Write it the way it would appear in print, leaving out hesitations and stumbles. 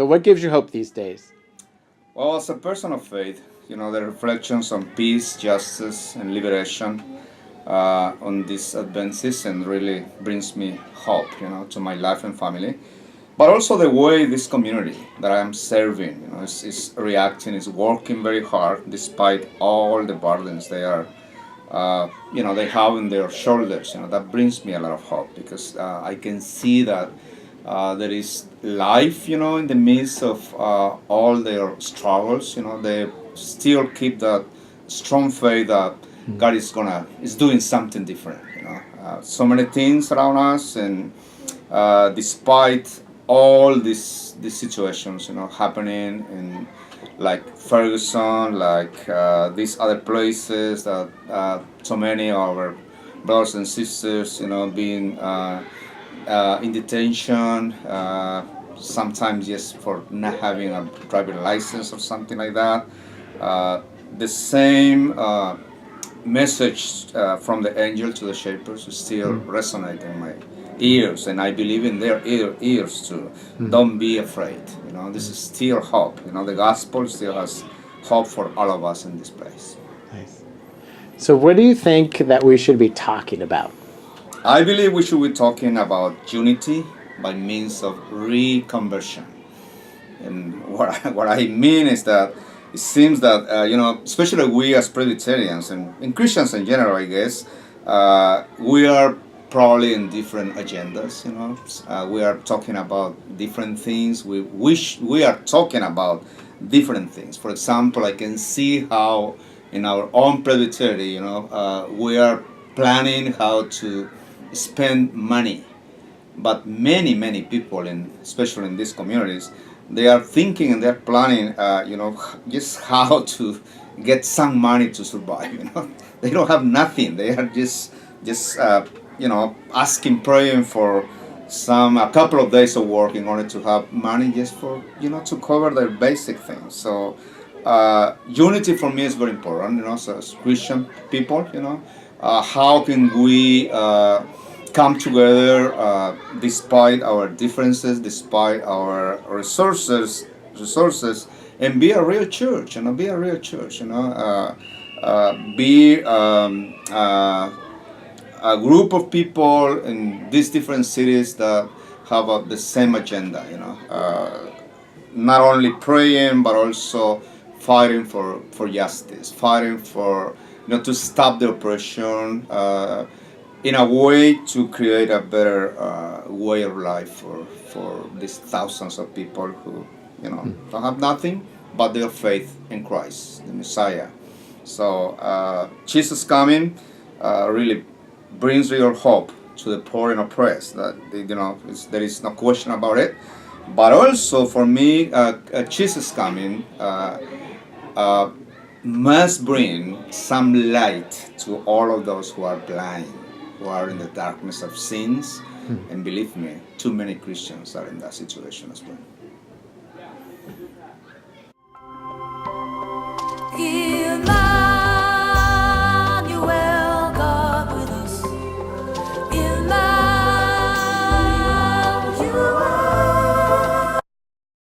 So what gives you hope these days? Well, as a person of faith, the reflections on peace, justice, and liberation on this Advent season really brings me hope, to my life and family. But also the way this community that I am serving, is reacting, is working very hard despite all the burdens they have on their shoulders. That brings me a lot of hope because I can see that there is life, in the midst of all their struggles. They still keep that strong faith that God is doing something different. So many things around us, and despite all these situations, happening in like Ferguson, like these other places that so many of our brothers and sisters, being in detention, sometimes just for not having a driving license or something like that. Uh, the same message from the angel to the shepherds is still resonate in my ears, and I believe in their ears too. Don't be afraid. This is still hope. The gospel still has hope for all of us in this place. Nice. So what do you think that we should be talking about? I believe we should be talking about unity by means of reconversion. And what I mean is that it seems that, especially we as Presbyterians and Christians in general, I guess, we are probably in different agendas. We are talking about different things. We wish we are talking about different things. For example, I can see how in our own Presbytery, we are planning how to spend money, but many people, especially in these communities, they are thinking and they're planning, just how to get some money to survive. They don't have nothing. They are just asking, praying for a couple of days of work in order to have money just for to cover their basic things. So unity for me is very important. So as Christian people, how can we come together despite our differences, despite our resources, and be a real church. Be a real church. Be a group of people in these different cities that have the same agenda. Not only praying but also fighting for justice, fighting for to stop the oppression. In a way to create a better way of life for these thousands of people who don't have nothing but their faith in Christ, the Messiah. So Jesus coming really brings real hope to the poor and oppressed. That there is no question about it. But also for me, Jesus coming must bring some light to all of those who are blind, who are in the darkness of sins. And believe me, too many Christians are in that situation as well.